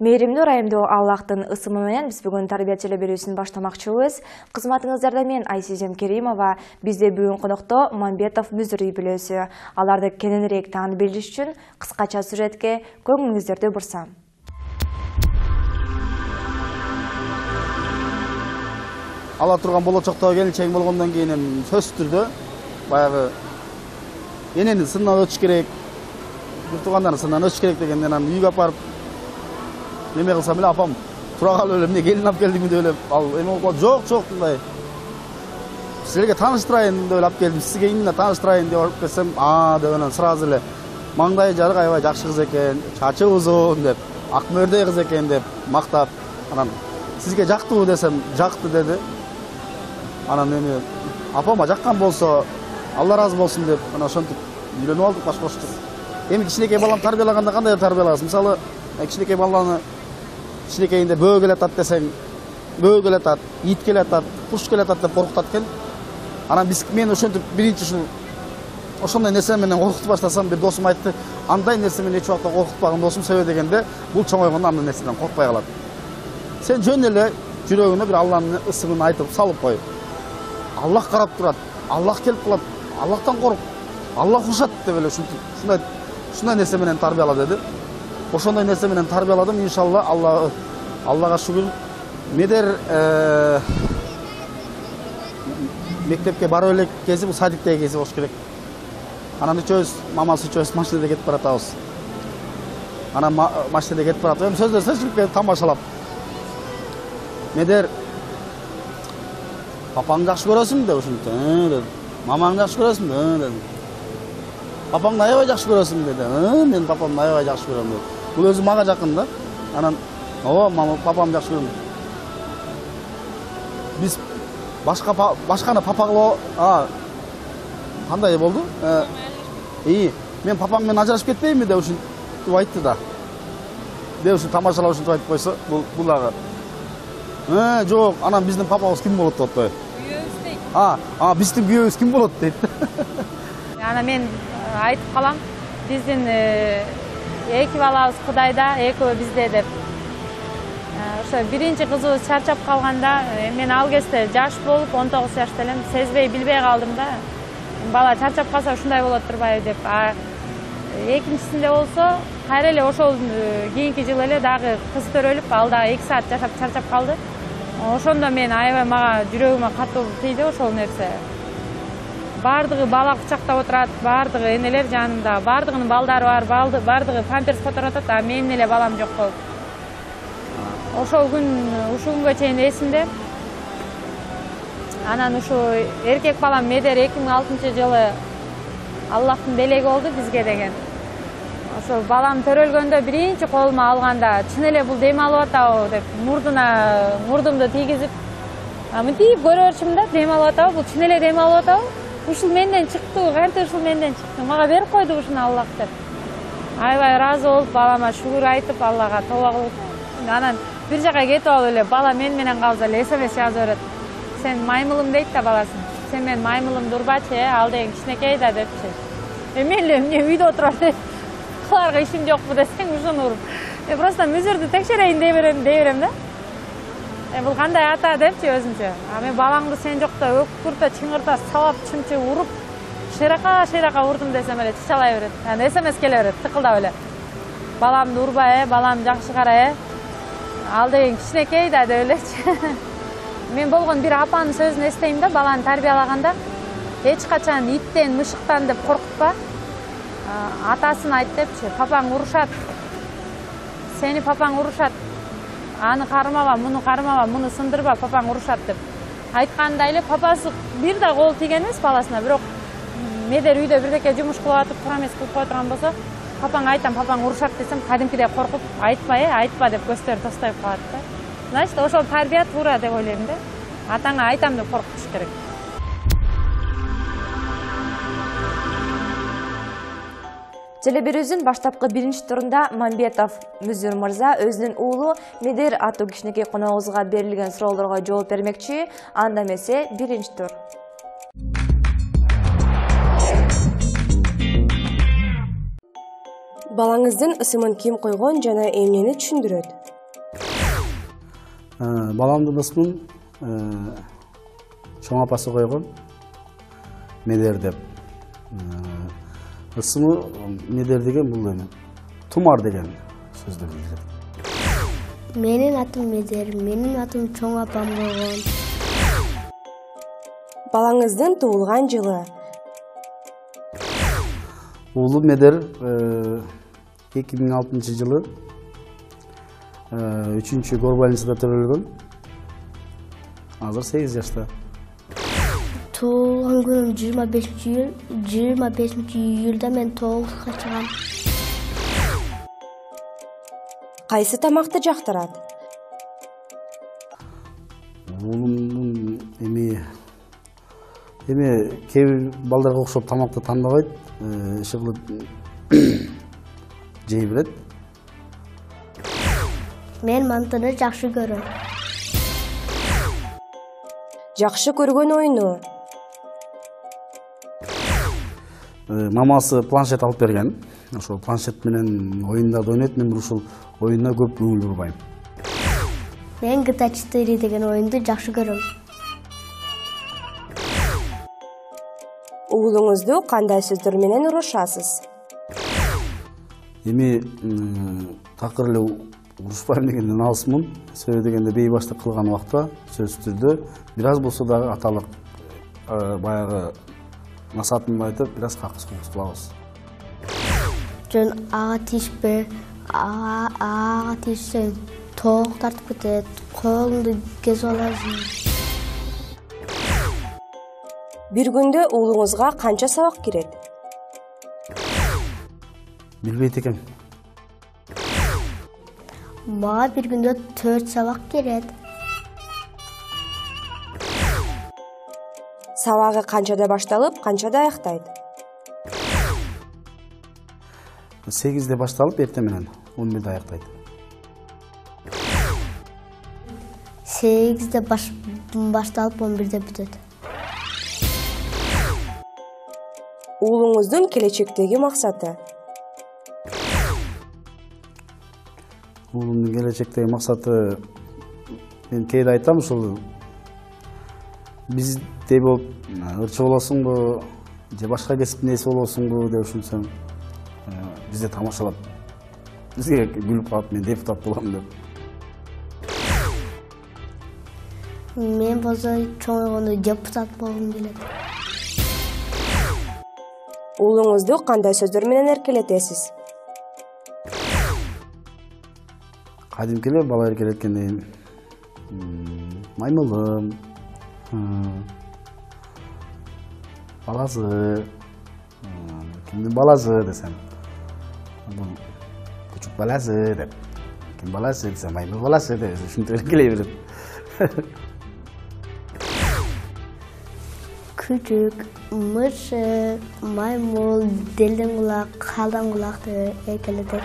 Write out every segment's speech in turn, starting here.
Meyримдүү райымдуу Аллахтын ысымы менен биз бүгүн тарбия телеберүүсүн баштамакчыбыз. Кызматыңыздарда мен Айсижем Керимова, бизде бүгүн конокто Мамбетов Мүзүр үй бүлөсү. Аларды кененирээк таанып билиш үчүн кыскача сүрөткө көңүлүңүздөрдү бурсам. Ала турган болочокто келинчегим болгондон кийин сөзсүз түрдө баягы энени сындан өтүш керек, бир туугандарын сындан өтүш керек дегенден анан үйгө апарып неме кылсам эле апам тура калып эле эмне келин алып келдиңби деп эле ал эме болуп калды. Жок мындай силерге тааныштырайын деп эле алып келдим, сизге именно тааныштырайын деп алып келсем, деп анан сразу эле маңдайы жарык, аябай жакшы кыз экен, чачы узун деп, ак мөрдөй кыз экен деп мактап, анан сизге жактыбы десем, жакты деди. Анан эми апама жаккан болсо Алла разы болсун деп анан ошентип үйлөнүп алдык, баш коштук. Эми кичинекей баланы тарбиялаганда кандай тарбиялайсың? Мисалы, кичинекей баланы кичинекейинде бөө келатат десең, бөө келатат, ит келатат, куш келатат деп коркутат экен. Анан мен ошентип биринчи ушул ошондой нерсе менен коркутуп баштасам, бир досум айтты, андай нерсе менен эч убакта коркутпаган досум себеби дегенде, бул чоңойгондо андай нерседен коркпай калат. Сен жөн эле жүрөгүнө бир Алланын ысымын айтып салып кой. Аллах карап турат, Аллах келип калат, Аллахтан корк, Аллах ушат деп эле ушундай нерсе менен тарбияла деди. Ошондой нерсе менен тарбияладым, иншалла. Аллага шүгүр. Медер мектепке барып элек кези, бул садиктеги кези болуш керек. Анан үчөөбүз, мамасы үчөөбүз машинада кетип баратабыз. Анан машинада кетип баратып, эми сөздөр сөзчүлүккө тамашалап. Медер папаңды жакшы көрөсүң деп ушинтип, деди. Мамаңды жакшы көрөсүң деди. Папаңды аябай жакшы көрөсүң деди. Мен папамды аябай жакшы көрөм деди. Бул өзү мага жакын да. Анан, мама, папамды жакшы көрөм. Биз башканы папа кылып, кандай болду? Мен папам менен ажырашып кетпеймби деп ушинтип айтты да. Деп ушинтип тамашалап ушинтип айтып койсо, бул дагы. Жок, анан биздин папабыз ким болот деп атпайбы? Күйөөбүз дейт. Биздин күйөөбүз ким болот дейт. Анан мен айтып калам, биздин эки балабыз Кудайда, экөө бизде деп. Ошо биринчи кызыбыз чарчап калганда, мен ал кезде жаш болуп 19 жашта элем, сезбей билбей калдым да. Бала чарчап калса ушундай болот турбайбы деп. Экинчисинде болсо, кайра эле ошол кийинки жылы эле дагы кыз төрөлүп, ал дагы 2 саат жашап чарчап калды. Ошондо мен аябай мага жүрөгүмө катуу тийди ошол нерсе. Бардыгы бала кучактап отурат, бардыгы энелер жанымда, бардыгынын балдары бар, бардыгы памперс которотот, а менин эле балам жок болуп. Ошол күн ушул күнгө чейин эсимде. Анан ушу эркек балам Медер 2006-жылы Аллахтын белеги болду бизге деген. Ошо балам төрөлгөндө биринчи колума алганда, чын эле бул дем алып атабы деп мурдумду тийгизип, мынтип көрө берчим да, дем алып атабы, бул чын эле дем алып атабы? Ушул менден чыкты, кантип ушул менден чыкты? Мага берип койду ушуну Аллах деп. Аябай ыраазы болуп, балама шүгүр айтып, Аллага тоба кылып, анан бир жака кетип алып эле, бала мен менен калса эле СМС жазып берет. Сен маймылым дейт да баласын. Сен мен маймылымды урбачы, ал деген кичинекей да депчи. Мен эле эмне үйдө отуруп кыларга ишим жокпу десең ушуну уруп. Просто мүзүрдү текшерейин дей берем да. Бул кандай ата депчи өзүнчө. Мен балаңды сен жокто өкүртө чыңырта сабап чымчы уруп, шырака урдум десем эле чычалай берет. Анан СМС келе берет, тыкылдап эле. Баламды урба, балам жакшы кара, ал деген кичинекей да деп элечи. Мен болгон бир апанын сөзүн эстейм да, баланы тарбиялаганда эч качан иттен, мышыктан деп коркутпа. Атасын айт депчи, папаң урушат. Сени папаң урушат. Аны кармаба, муну кармаба, муну сындырба, папаң урушат деп. Айтканда эле папасы бир да кол тийген эмес баласына, бирок Медер үйдө бирдеке жумуш кылып атып, тура эмес кылып кое турган болсо, папаң айтам, папаң урушат десем, кадимкидей коркуп, айтпа деп көздөрү тостоюп калат да. Значит, ошол тарбия туура деп ойлойм да. Атаңа айтам деп коркутуш керек. Телеберүүсүн баштапкы биринчи турунда Мамбетов Мүзүр мырза өзүнүн уулу Медер аттуу кичинекей коногубузга берилген суроолорго жооп бермекчи. Анда эмесе биринчи тур. Балаңыздын ысымын ким койгон жана эмнени түшүндүрөт? Баламдын ысмын чоң апасы койгон, Медер деп. Ысымы Медер деген бул эме тумар деген сөздү билдирет. Менин атым Медер, менин атым чоң апам койгон. Балаңыздын туулган жылы? Уулум Медер 2006 жылы 3-чү горбольницада төрөлгөн. Азыр 8 жашта. Туулган күнүм 25-июлда мен 9-га чыгам. Кайсы тамакты жактырат? Уулумдун эми кээ бир балдарга окшоп тамакты тандабайт, иши кылып жей берет. Мен мантыны жакшы көрөм. Жакшы көргөн оюну? Мамасы планшет алып берген. Ошол планшет менен оюндарды ойнойт, мен ушул оюнуна көп көңүл бурбайм. Мен GTA 4 деген оюнду жакшы көрөм. Уулуңузду кандай сөздөр менен урушасыз? Эми такыр эле урушпайм дегенден алысмын. Сөзү дегенде бейбаштык кылган убакта сөзсүз түрдө бир аз болсо дагы аталык баягы насаатын айтып, бир аз какыс кылабыз. Жөн ага тишпе, ага тишсең тоок тартып кетет, колуңду кесип аласың. Бир күндө уулуңузга канча сабак кирет? Билбейт экем. Мага бир күндө 4 сабак керет. Сабагы канчада башталып, канчада аяктайт? 8-де башталып, эртең менен 11-де аяктайт. 8-де башталып 11-де бүтөт. Уулуңуздун келечектеги максаты? Уулумдун келечектеги максаты, мен кээде айтам, ушул биздей болуп ырчы болосуңбу, же башка кесиптин ээси болосуңбу деп ушунсаң, бизде тамашалап, бизге күлүп калып, мен депутат болом деп. Мен болсо чоңойгондо депутат болгум келет. Уулуңузду кандай сөздөр менен эркелетесиз? Кадимки эле бала эркелеткенде маймылым, баласы, кимдин баласы десем, бул күчүк баласы деп, ким баласы десем, маймыл баласы деп, ушинтип эркелей берет. Küçük, mırşı, maymul, delden kulak, kaldan kulaktı erkeletek.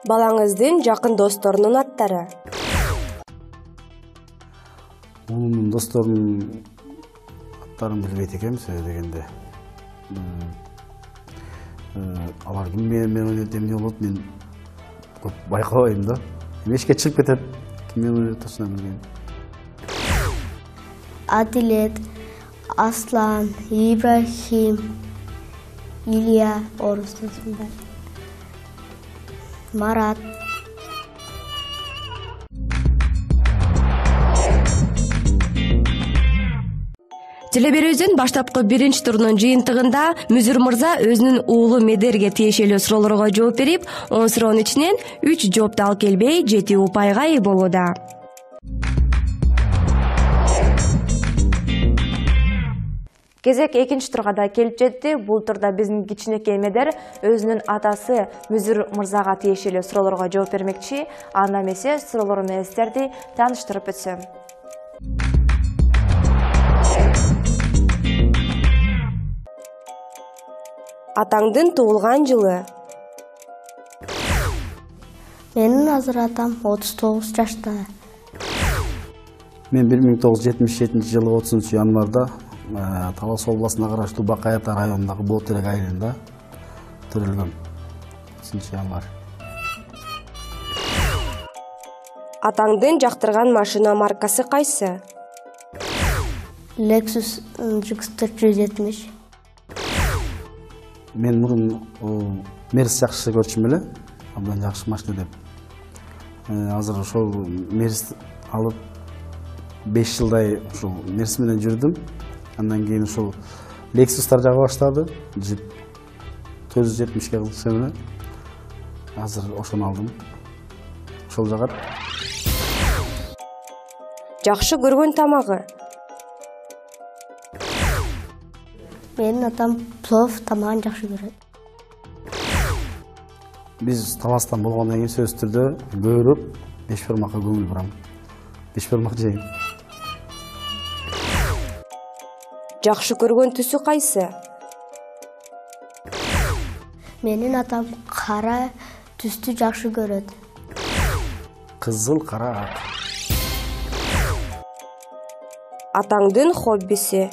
Балаңыздын жакын досторунун аттары? Уулумдун досторунун аттарын билбейт экем, сөзү дегенде. Алар ким менен ойнойт, эмне болот, мен көп байкабайм да. Эшикке чыгып кетет, ким менен ойнойт точно билбейм. Adilet, Aslan, İbrahim, İlya, orusunda. Marat. Телеберүүбүздүн баштапкы биринчи турунун жыйынтыгында Мүзүр мырза өзүнүн уулу Медерге тиешелүү суроолорго жооп берип, 10 суроонун ичинен 3 жоопту ал келбей 7 упайга ээ болууда. Кезек экинчи турга да келип жетти. Бул турда биздин кичинекей Медер өзүнүн атасы Мүзүр мырзага тиешелүү суроолорго жооп бермекчи. Анда эмесе суроолор менен сиздерди тааныштырып өтсөм. Атаңдын туулган жылы? Менин азыр атам 39 жашта. Мен 1977 жылы 30 январда Талас областына караштуу Бакай Ата районундагы Боотерек айылында төрөлгөм. 30 январ. Атаңдын жактырган машина маркасы кайсы? Lexus GX 470. Мен мурун Мерс жакшы көрчүм эле. Абдан жакшы машина деп. Азыр ошол Мерс алып 5 жылдай ушул Мерс менен жүрдүм. Андан кийин ушул Lexustар жага баштады. Jeep 470ге кылышым эле. Азыр ошону алдым. Ошол жагат. Жакшы көргөн тамагы? Менин атам плов тамагын жакшы көрөт. Биз Таластан болгондон кийин сөзсүз түрдө көбүрөөк бешбармакка көңүл бурам. Бешбармак жейм. Жакшы көргөн түсү кайсы? Менин атам кара түстү жакшы көрөт. Кызыл, кара, ак. Атаңдын хоббиси?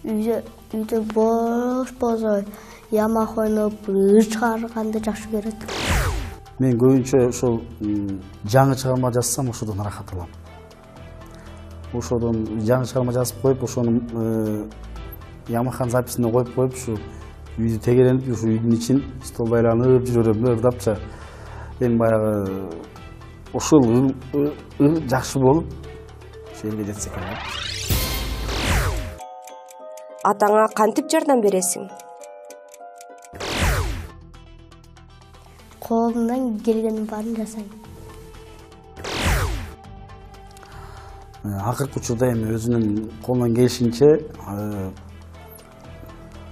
Үйдө бош болсо ямак ойноп, чыгарганды жакшы көрөт. Мен көбүнчө ошол жаңы чыгарма жазсам ошодон рахат алам. Ошодон жаңы чыгарма жазып коюп, ошону Yamaha записине коюп, ушу үйдү тегеренип, ушу үйдүн ичин стол байланып жүрөм, ырдапча. Эми баягы ошол жакшы болуп, ошо элге жетсе экен. Атаңа кантип жардам бересиң? Колумдан келгенин баарын жасайм. Акыркы учурда эми өзүнүн колунан келишинче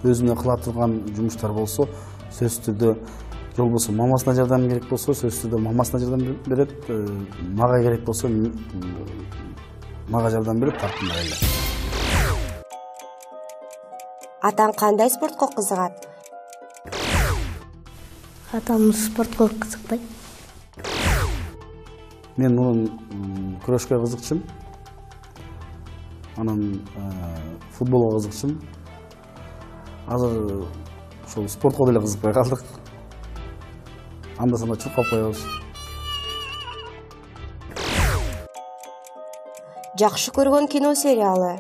өзүнө кыла турган жумуштар болсо, сөзсүз түрдө жол болсо мамасына жардам керек болсо, сөзсүз түрдө мамасына жардам берет, мага керек болсо мага жардам берет, тартынбай эле. Атаң кандай спортко кызыгат? Атам спортко кызыкпайт. Мен мурун күрөшкө кызыкчумун. Анан футболго кызыкчумун. Азыр ошол спортко деле кызыкпай калдык. Анда-санда чуркап коебуз. Жакшы көргөн кино сериалы?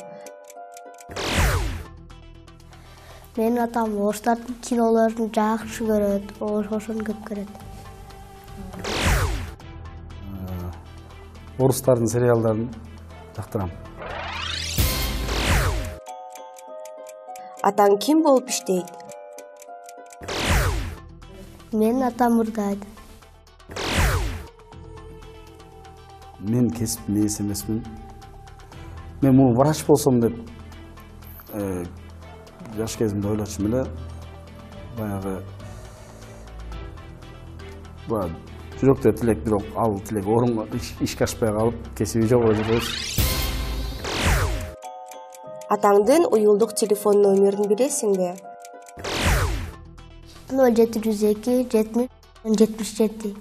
Менин атам орустардын кинолорун жакшы көрөт, ошону көп көрөт. Орустардын сериалдарын жактырам. Атаң ким болуп иштейт? Менин атам ырдайт. Мен кесип мээс эмесмин. Мен муну врач болсом деп жаш кезимде ойлочумун эле. Баягы жүрөктө тилек, бирок ал тилек орунга ишке ашпай калып, кесиби жок жүрөбүз. Атаңдын уюлдук телефон номерин билесиңби? 0702 70 77.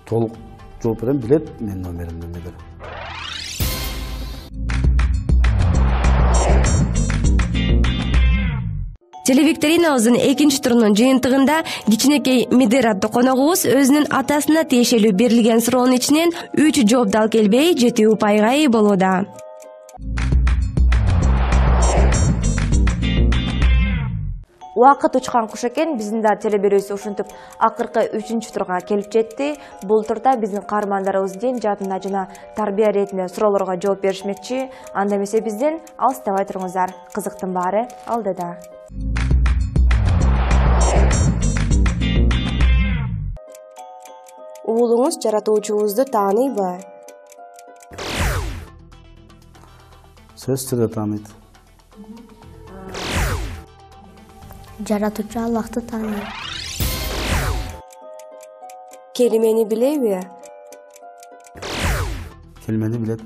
Толук жооп берем, билет менин номеримди эмнедер. Телевикторинабыздын экинчи турунун жыйынтыгында кичинекей Медер аттуу коногубуз өзүнүн атасына тиешелүү берилген суроонун ичинен 3 жооп дал келбей 7 упайга ээ болууда. Убакыт учкан куш экен, биздин да теле берүүсү ушинтип акыркы 3-чү турга келип жетти. Бул турда биздин каармандарыбыз ден жадына жана тарбия иретинде суроолорго жооп беришмекчи. Анда эмесе бизден алыстабай туруңуздар. Кызыктын баары алдыда. Уулуңуз жаратуучубузду тааныйбы? Сөзсүз түрдө тааныйт. Жаратуучу Аллахты тааныйт. Келимени билеби? Келмени билет.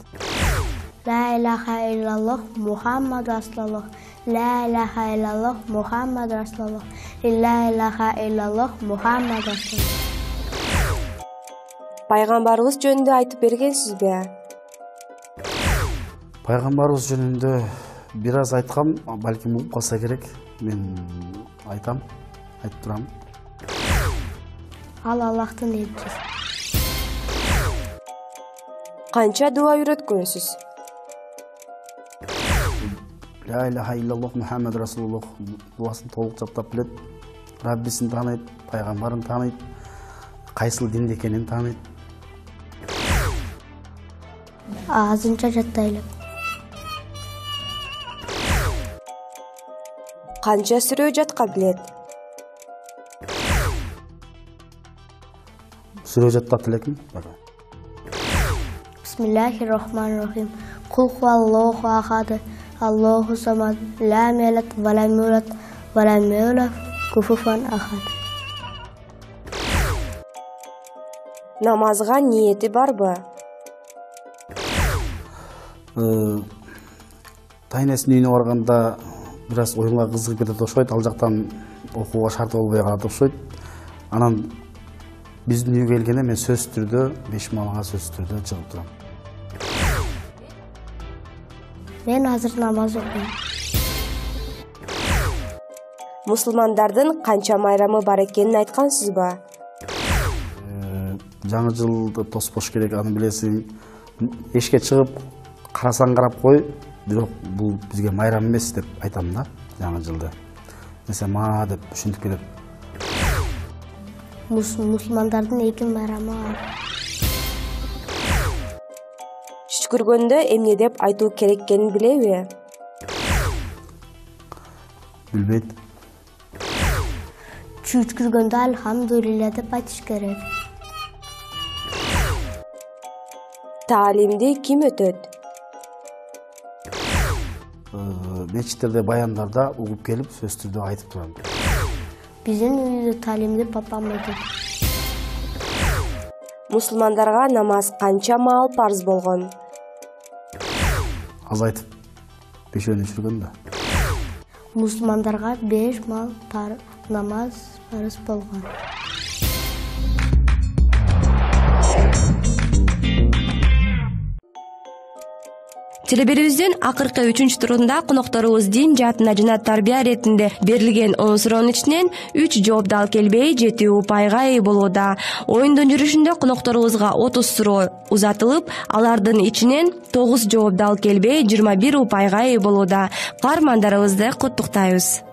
Ла илаха иллаллах Мухаммад Расулуллах. Ла илаха иллаллах Мухаммад Расулуллах. Ла илаха иллаллах Мухаммад Расулуллах. Пайгамбарыбыз жөнүндө айтып бергенсизби? Пайгамбарыбыз жөнүндө бир аз айткам, балким угуп калса керек. Мен айтам, айтып турам. Ал Аллахтын элчиси. Канча дуа үйрөткөнсүз? La ilahe illallah Muhammed Rasulullah duaсын толық жаттап білет. Раббисін таныйт, пайғамбарын таныйт, қайсыл динде екенін таныйт. Азынча жаттайлы. Канча сүрө жатка билет? Сүрө жаттап білекмін. Bismillahirrahmanirrahim. Kul huvallahu ahad. Allahu samad. Lam yalid wa lam yulad wa lam yakul lahu kufuwan ahad. Намазга ниети барбы? Тайнесінің үйіне барғанда біраз ойынға қызығып кетеді оқшайды, ал жақтан оқуға шарты болбай қалады оқшайды. Анан біздің үйге келгенде мен сөз түрді, 5 малға сөз түрді шығып тұрам. Men hazır namaz okuyum. Мусулмандардын канча майрамы бар экенин айткансыз ба? Жаңы жылды тоспош керек, аны білесің. Ешке шығып, қарасаң қарап қой, бирок бұл бізге майрам емес деп айтамын да, жаңы жылды. Несе ма деп үшінтіп келіп. Musulmandardын эки майрамы бар. Түшкүргөндө эмне деп айтуу керек экенин билеби? Билбейт. Түшкүргөндө алхамдулилля деп айтыш керек. Таалимди ким өтөт? Мечиттерде, баяндарда угуп келип сөз түрдө айтып турам. Биздин үйдө талимди папам өтөт. Мусулмандарга намаз канча маал парз болгон? Аз айтып, бешөөнү жүргөн да. Musulmandarga 5 mal namaz farz болгон. Телеберүүбүздүн акыркы 3-турунда конокторубуз дин жаатына жана тарбия иретинде берилген 10 суроонун ичинен 3 жооп дал келбей 7 упайга ээ болууда. Оюндун жүрүшүндө конокторубузга 30 суроо узатылып, алардын ичинен 9 жооп дал келбей 21 упайга ээ болууда. Каармандарыбызды куттуктайбыз.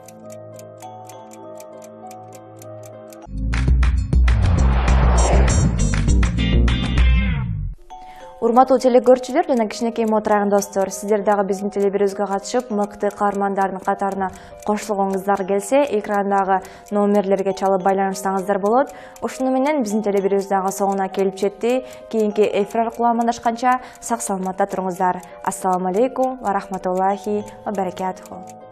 Урматтуу телекөрүүчүлөр жана кичинекей мотураган достор, сиздер дагы биздин телеберүүбүзгө катышып, мыкты каармандардын катарына кошулгоңуздар келсе, экрандагы номерлерге чалып байланышсаңыздар болот. Ушуну менен биздин телеберүүбүз дагы соңуна келип жетти. Кийинки эфир аркылуу амандашканча сак саламатта туруңуздар. Ассаламу алейкум ва рахматуллахи ва баракатуху.